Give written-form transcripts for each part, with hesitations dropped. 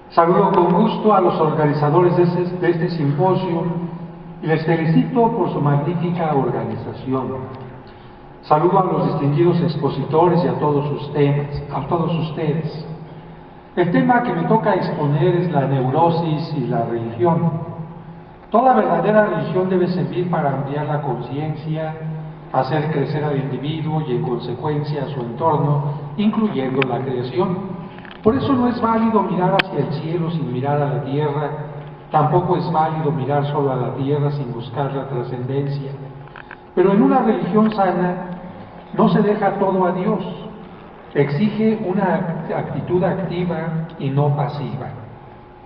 Saludo con gusto a los organizadores de este simposio y les felicito por su magnífica organización. Saludo a los distinguidos expositores y a todos ustedes. El tema que me toca exponer es la neurosis y la religión. Toda verdadera religión debe servir para ampliar la conciencia, hacer crecer al individuo y en consecuencia a su entorno, incluyendo la creación. Por eso no es válido mirar hacia el cielo sin mirar a la tierra, tampoco es válido mirar solo a la tierra sin buscar la trascendencia. Pero en una religión sana no se deja todo a Dios, exige una actitud activa y no pasiva.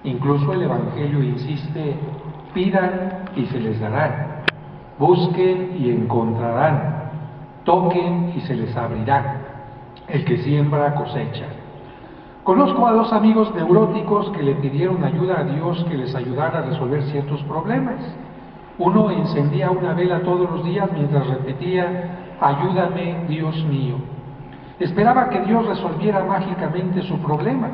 Incluso el Evangelio insiste: pidan y se les dará, busquen y encontrarán, toquen y se les abrirá. El que siembra cosecha. Conozco a dos amigos neuróticos que le pidieron ayuda a Dios que les ayudara a resolver ciertos problemas. Uno encendía una vela todos los días mientras repetía: ayúdame, Dios mío. Esperaba que Dios resolviera mágicamente su problema.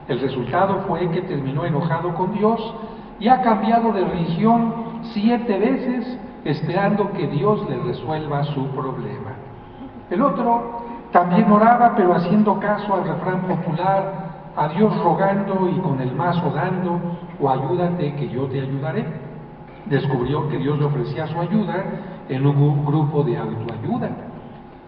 El resultado fue que terminó enojado con Dios y ha cambiado de religión 7 veces esperando que Dios le resuelva su problema. El otro también oraba, pero haciendo caso al refrán popular: a Dios rogando y con el mazo dando, o ayúdate que yo te ayudaré. Descubrió que Dios le ofrecía su ayuda en un grupo de autoayuda.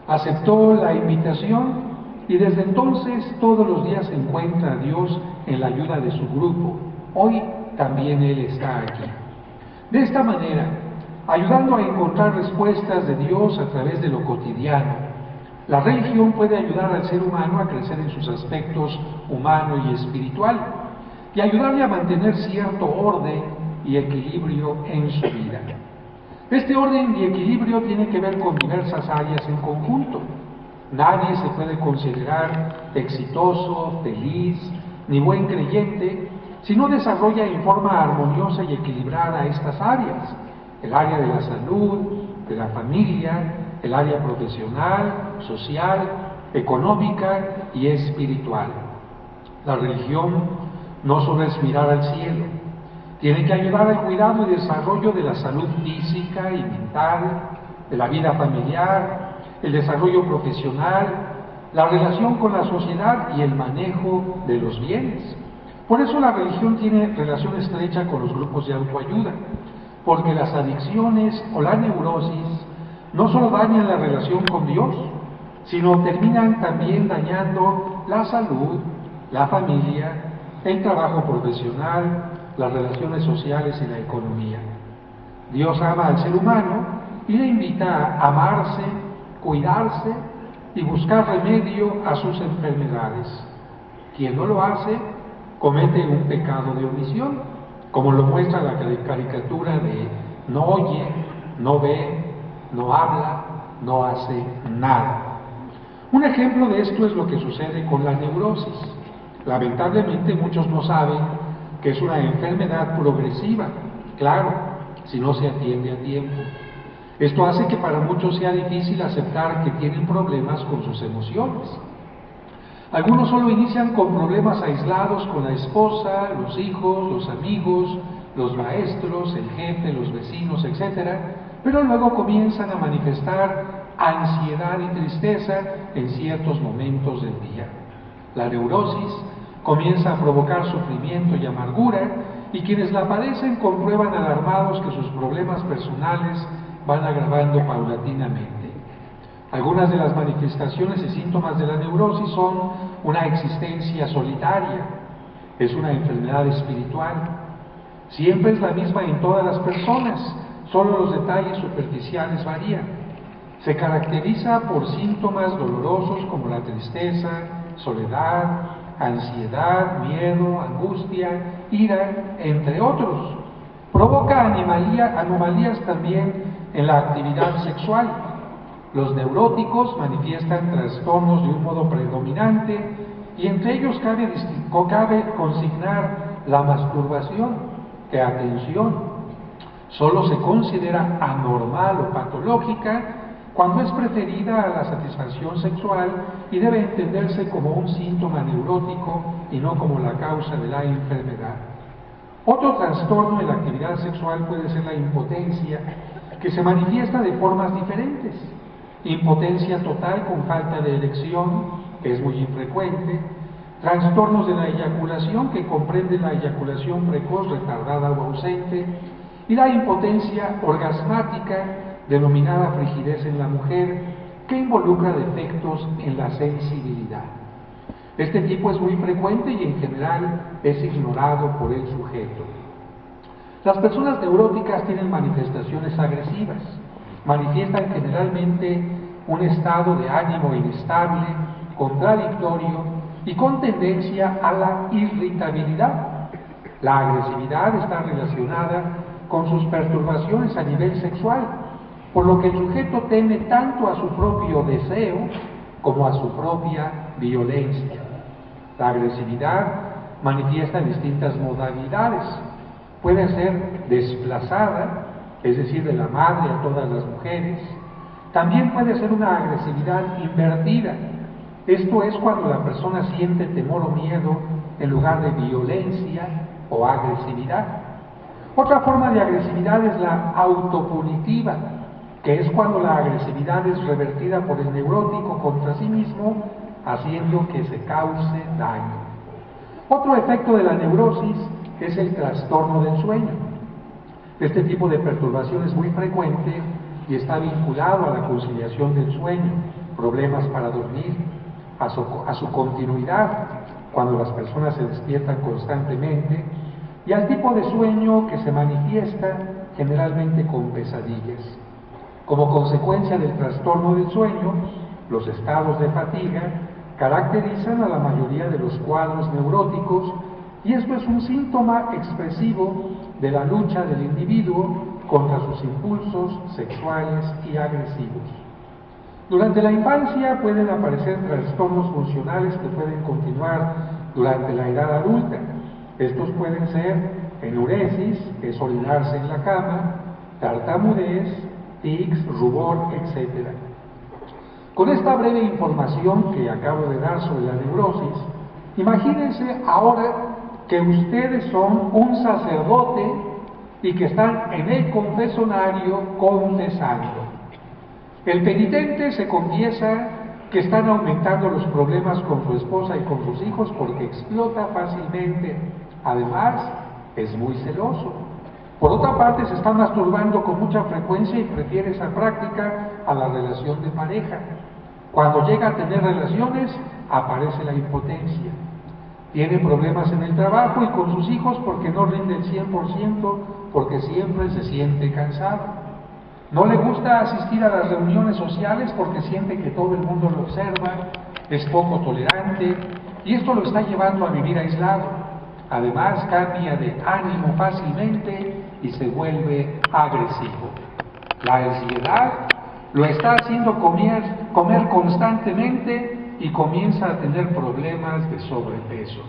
Aceptó la invitación y desde entonces todos los días encuentra a Dios en la ayuda de su grupo. Hoy también Él está aquí. De esta manera, ayudando a encontrar respuestas de Dios a través de lo cotidiano, la religión puede ayudar al ser humano a crecer en sus aspectos humano y espiritual y ayudarle a mantener cierto orden y equilibrio en su vida. Este orden y equilibrio tiene que ver con diversas áreas en conjunto. Nadie se puede considerar exitoso, feliz, ni buen creyente si no desarrolla en forma armoniosa y equilibrada estas áreas: el área de la salud, de la familia, el área profesional, social, económica y espiritual. La religión no solo es mirar al cielo, tiene que ayudar al cuidado y desarrollo de la salud física y mental, de la vida familiar, el desarrollo profesional, la relación con la sociedad y el manejo de los bienes. Por eso la religión tiene relación estrecha con los grupos de autoayuda, porque las adicciones o la neurosis no solo dañan la relación con Dios, sino terminan también dañando la salud, la familia, el trabajo profesional, las relaciones sociales y la economía. Dios ama al ser humano y le invita a amarse, cuidarse y buscar remedio a sus enfermedades. Quien no lo hace comete un pecado de omisión, como lo muestra la caricatura de no oye, no ve, no habla, no hace nada. Un ejemplo de esto es lo que sucede con la neurosis. Lamentablemente muchos no saben que es una enfermedad progresiva, claro, si no se atiende a tiempo. Esto hace que para muchos sea difícil aceptar que tienen problemas con sus emociones. Algunos solo inician con problemas aislados con la esposa, los hijos, los amigos, los maestros, el jefe, los vecinos, etc., pero luego comienzan a manifestar ansiedad y tristeza en ciertos momentos del día. La neurosis comienza a provocar sufrimiento y amargura, y quienes la padecen comprueban alarmados que sus problemas personales van agravando paulatinamente. Algunas de las manifestaciones y síntomas de la neurosis son una existencia solitaria, es una enfermedad espiritual, siempre es la misma en todas las personas, solo los detalles superficiales varían. Se caracteriza por síntomas dolorosos como la tristeza, soledad, ansiedad, miedo, angustia, ira, entre otros. Provoca anomalías también en la actividad sexual. Los neuróticos manifiestan trastornos de un modo predominante y entre ellos cabe consignar la masturbación, que, atención, solo se considera anormal o patológica cuando es preferida a la satisfacción sexual y debe entenderse como un síntoma neurótico y no como la causa de la enfermedad. Otro trastorno en la actividad sexual puede ser la impotencia, que se manifiesta de formas diferentes. Impotencia total con falta de erección, que es muy infrecuente. Trastornos de la eyaculación, que comprenden la eyaculación precoz, retardada o ausente. Y la impotencia orgasmática, denominada frigidez en la mujer, que involucra defectos en la sensibilidad. Este tipo es muy frecuente y en general es ignorado por el sujeto. Las personas neuróticas tienen manifestaciones agresivas, manifiestan generalmente un estado de ánimo inestable, contradictorio y con tendencia a la irritabilidad. La agresividad está relacionada con sus perturbaciones a nivel sexual, por lo que el sujeto teme tanto a su propio deseo como a su propia violencia. La agresividad manifiesta distintas modalidades. Puede ser desplazada, es decir, de la madre a todas las mujeres. También puede ser una agresividad invertida. Esto es cuando la persona siente temor o miedo en lugar de violencia o agresividad. Otra forma de agresividad es la autopunitiva, que es cuando la agresividad es revertida por el neurótico contra sí mismo, haciendo que se cause daño. Otro efecto de la neurosis es el trastorno del sueño. Este tipo de perturbación es muy frecuente y está vinculado a la conciliación del sueño, problemas para dormir, a su continuidad, cuando las personas se despiertan constantemente, y al tipo de sueño que se manifiesta generalmente con pesadillas. Como consecuencia del trastorno del sueño, los estados de fatiga caracterizan a la mayoría de los cuadros neuróticos y esto es un síntoma expresivo de la lucha del individuo contra sus impulsos sexuales y agresivos. Durante la infancia pueden aparecer trastornos funcionales que pueden continuar durante la edad adulta. Estos pueden ser enuresis, que es orinarse en la cama, tartamudez, tics, rubor, etc. Con esta breve información que acabo de dar sobre la neurosis, imagínense ahora que ustedes son un sacerdote y que están en el confesonario confesando. El penitente se confiesa que están aumentando los problemas con su esposa y con sus hijos porque explota fácilmente. Además, es muy celoso. Por otra parte, se está masturbando con mucha frecuencia y prefiere esa práctica a la relación de pareja. Cuando llega a tener relaciones, aparece la impotencia. Tiene problemas en el trabajo y con sus hijos porque no rinde el 100%, porque siempre se siente cansado. No le gusta asistir a las reuniones sociales porque siente que todo el mundo lo observa, es poco tolerante y esto lo está llevando a vivir aislado. Además, cambia de ánimo fácilmente y se vuelve agresivo. La ansiedad lo está haciendo comer constantemente y comienza a tener problemas de sobrepeso.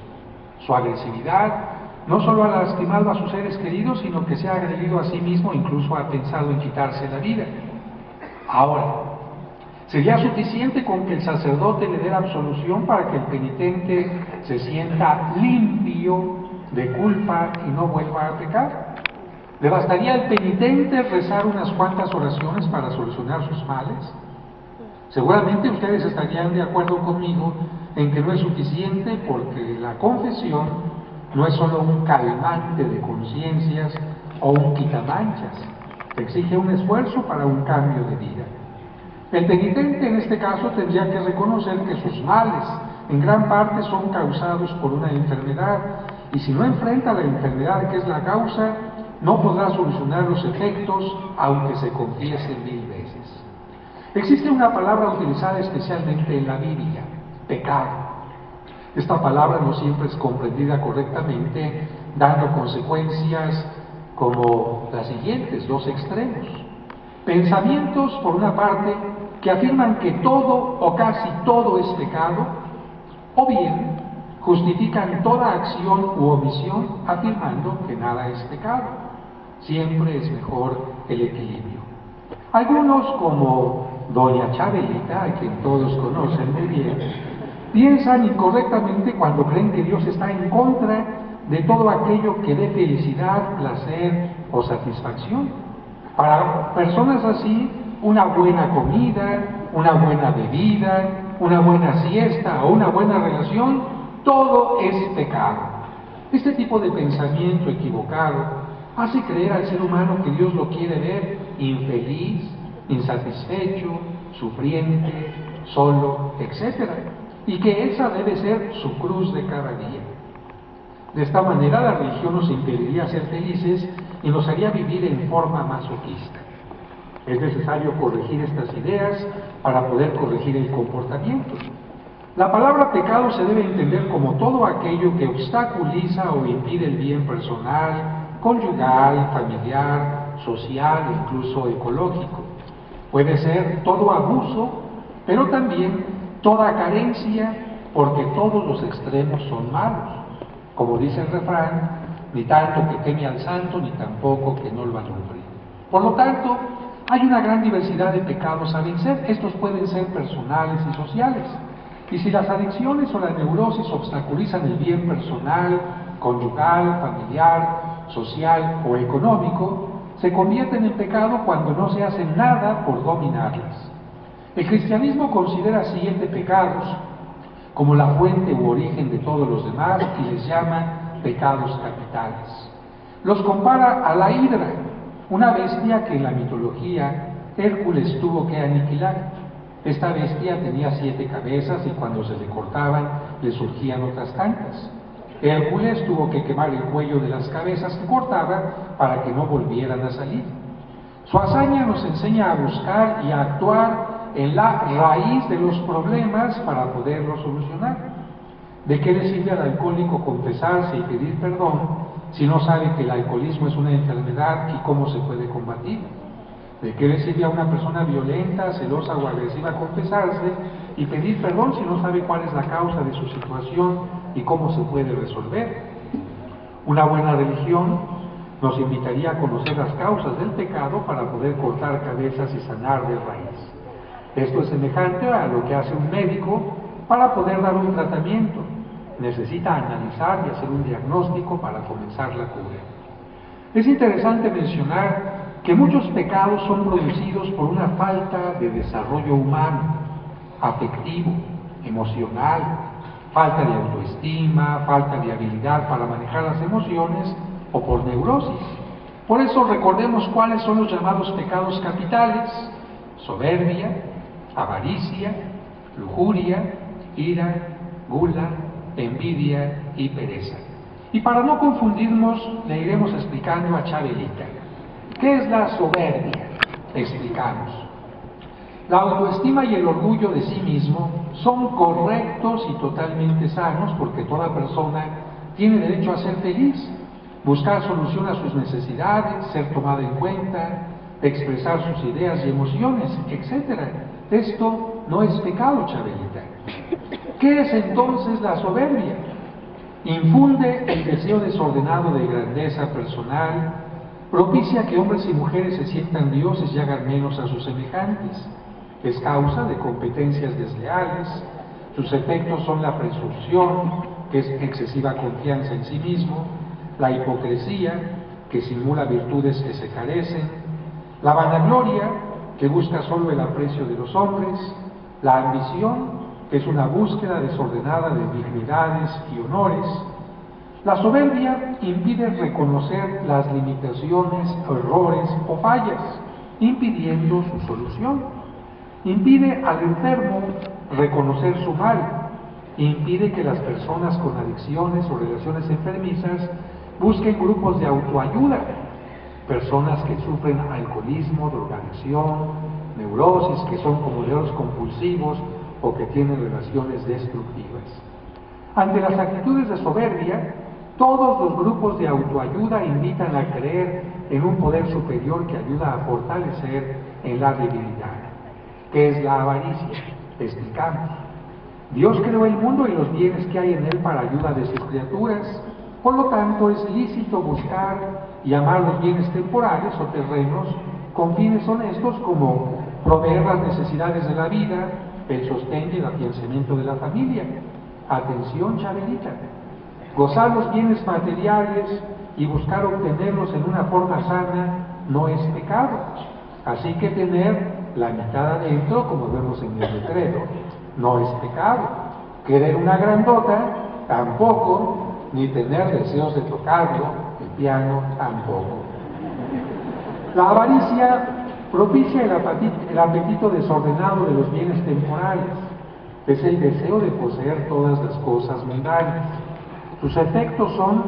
Su agresividad no solo ha lastimado a sus seres queridos, sino que se ha agredido a sí mismo, incluso ha pensado en quitarse la vida. Ahora, ¿sería suficiente con que el sacerdote le dé la absolución para que el penitente se sienta limpio de culpa y no vuelva a pecar? ¿Le bastaría al penitente rezar unas cuantas oraciones para solucionar sus males? Seguramente ustedes estarían de acuerdo conmigo en que no es suficiente porque la confesión no es solo un calmante de conciencias o un quitamanchas, exige un esfuerzo para un cambio de vida. El penitente en este caso tendría que reconocer que sus males en gran parte son causados por una enfermedad y si no enfrenta la enfermedad que es la causa, no podrá solucionar los efectos aunque se confiese 1000 veces. Existe una palabra utilizada especialmente en la Biblia, pecado. Esta palabra no siempre es comprendida correctamente, dando consecuencias como las siguientes, dos extremos. Pensamientos, por una parte, que afirman que todo o casi todo es pecado, o bien justifican toda acción u omisión afirmando que nada es pecado. Siempre es mejor el equilibrio. Algunos, como doña Chabelita, a quien todos conocen muy bien, piensan incorrectamente cuando creen que Dios está en contra de todo aquello que dé felicidad, placer o satisfacción. Para personas así, una buena comida, una buena bebida, una buena siesta o una buena relación, todo es pecado. Este tipo de pensamiento equivocado hace creer al ser humano que Dios lo quiere ver infeliz, insatisfecho, sufriente, solo, etc. Y que esa debe ser su cruz de cada día. De esta manera la religión nos impediría ser felices y nos haría vivir en forma masoquista. Es necesario corregir estas ideas para poder corregir el comportamiento. La palabra pecado se debe entender como todo aquello que obstaculiza o impide el bien personal, conyugal, familiar, social e incluso ecológico. Puede ser todo abuso, pero también toda carencia, porque todos los extremos son malos. Como dice el refrán, ni tanto que teme al santo, ni tampoco que no lo alumbre. Por lo tanto, hay una gran diversidad de pecados a vencer. Estos pueden ser personales y sociales. Y si las adicciones o la neurosis obstaculizan el bien personal, conyugal, familiar, social o económico, se convierten en pecado cuando no se hace nada por dominarlas. El cristianismo considera 7 pecados como la fuente u origen de todos los demás y les llama pecados capitales. Los compara a la hidra, una bestia que en la mitología Hércules tuvo que aniquilar. Esta bestia tenía 7 cabezas y cuando se le cortaban le surgían otras tantas. Hércules tuvo que quemar el cuello de las cabezas que cortaba para que no volvieran a salir. Su hazaña nos enseña a buscar y a actuar en la raíz de los problemas para poderlos solucionar. ¿De qué le sirve al alcohólico confesarse y pedir perdón si no sabe que el alcoholismo es una enfermedad y cómo se puede combatir? ¿De qué le sirve a una persona violenta, celosa o agresiva confesarse y pedir perdón si no sabe cuál es la causa de su situación y cómo se puede resolver? Una buena religión nos invitaría a conocer las causas del pecado para poder cortar cabezas y sanar de raíz. Esto es semejante a lo que hace un médico para poder dar un tratamiento. Necesita analizar y hacer un diagnóstico para comenzar la cura. Es interesante mencionar que muchos pecados son producidos por una falta de desarrollo humano, afectivo, emocional, falta de autoestima, falta de habilidad para manejar las emociones o por neurosis. Por eso recordemos cuáles son los llamados pecados capitales: soberbia, avaricia, lujuria, ira, gula, envidia y pereza. Y para no confundirnos, le iremos explicando a Chabelita. ¿Qué es la soberbia? Explicamos. La autoestima y el orgullo de sí mismo son correctos y totalmente sanos porque toda persona tiene derecho a ser feliz, buscar solución a sus necesidades, ser tomada en cuenta, expresar sus ideas y emociones, etc. Esto no es pecado, Chabelita. ¿Qué es entonces la soberbia? Infunde el deseo desordenado de grandeza personal, propicia que hombres y mujeres se sientan dioses y hagan menos a sus semejantes. Es causa de competencias desleales. Sus efectos son la presunción, que es excesiva confianza en sí mismo, la hipocresía, que simula virtudes que se carecen, la vanagloria, que busca solo el aprecio de los hombres, la ambición, que es una búsqueda desordenada de dignidades y honores. La soberbia impide reconocer las limitaciones, errores o fallas, impidiendo su solución. Impide al enfermo reconocer su mal. Impide que las personas con adicciones o relaciones enfermizas busquen grupos de autoayuda. Personas que sufren alcoholismo, drogadicción, neurosis, que son comuneros compulsivos o que tienen relaciones destructivas. Ante las actitudes de soberbia, todos los grupos de autoayuda invitan a creer en un poder superior que ayuda a fortalecer en la debilidad. ¿Qué es la avaricia? Explicamos. Dios creó el mundo y los bienes que hay en él para ayuda de sus criaturas. Por lo tanto, es lícito buscar y amar los bienes temporales o terrenos con fines honestos como proveer las necesidades de la vida, el sostén y el afianzamiento de la familia. Atención, Chabelita. Gozar los bienes materiales y buscar obtenerlos en una forma sana no es pecado. Así que tener la mitad adentro, como vemos en el letrero, no es pecado. Querer una grandota, tampoco, ni tener deseos de tocarlo, el piano, tampoco. La avaricia propicia el apetito desordenado de los bienes temporales. Es el deseo de poseer todas las cosas mundanas. Sus efectos son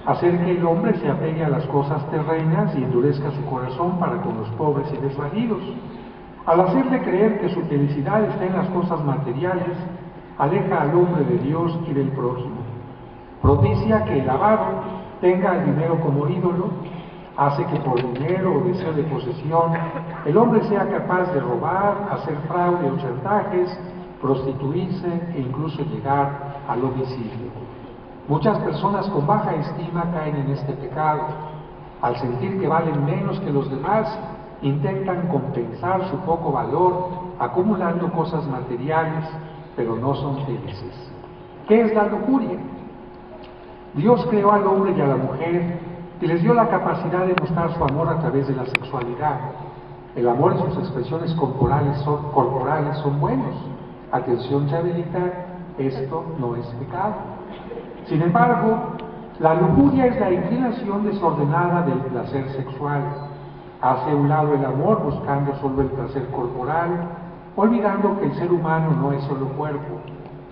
hacer que el hombre se apegue a las cosas terrenas y endurezca su corazón para con los pobres y desvalidos. Al hacerle creer que su felicidad está en las cosas materiales, aleja al hombre de Dios y del prójimo. Propicia que el avaro tenga el dinero como ídolo, hace que por dinero o deseo de posesión el hombre sea capaz de robar, hacer fraude o chantajes, prostituirse e incluso llegar al homicidio. Muchas personas con baja estima caen en este pecado. Al sentir que valen menos que los demás, intentan compensar su poco valor acumulando cosas materiales, pero no son felices. ¿Qué es la lujuria? Dios creó al hombre y a la mujer y les dio la capacidad de mostrar su amor a través de la sexualidad. El amor y sus expresiones corporales son buenos. Atención, Chabelita, esto no es pecado. Sin embargo, la lujuria es la inclinación desordenada del placer sexual. Hace a un lado el amor buscando solo el placer corporal, olvidando que el ser humano no es solo cuerpo.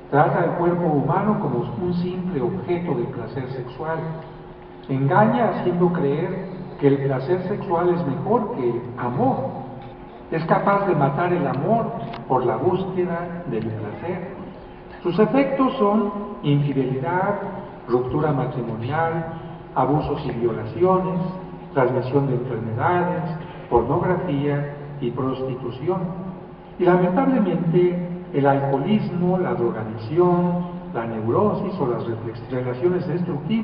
Trata el cuerpo humano como un simple objeto de placer sexual. Engaña haciendo creer que el placer sexual es mejor que el amor. Es capaz de matar el amor por la búsqueda del placer. Sus efectos son infidelidad, ruptura matrimonial, abusos y violaciones, transmisión de enfermedades, pornografía y prostitución. Y lamentablemente el alcoholismo, la drogadicción, la neurosis o las relaciones destructivas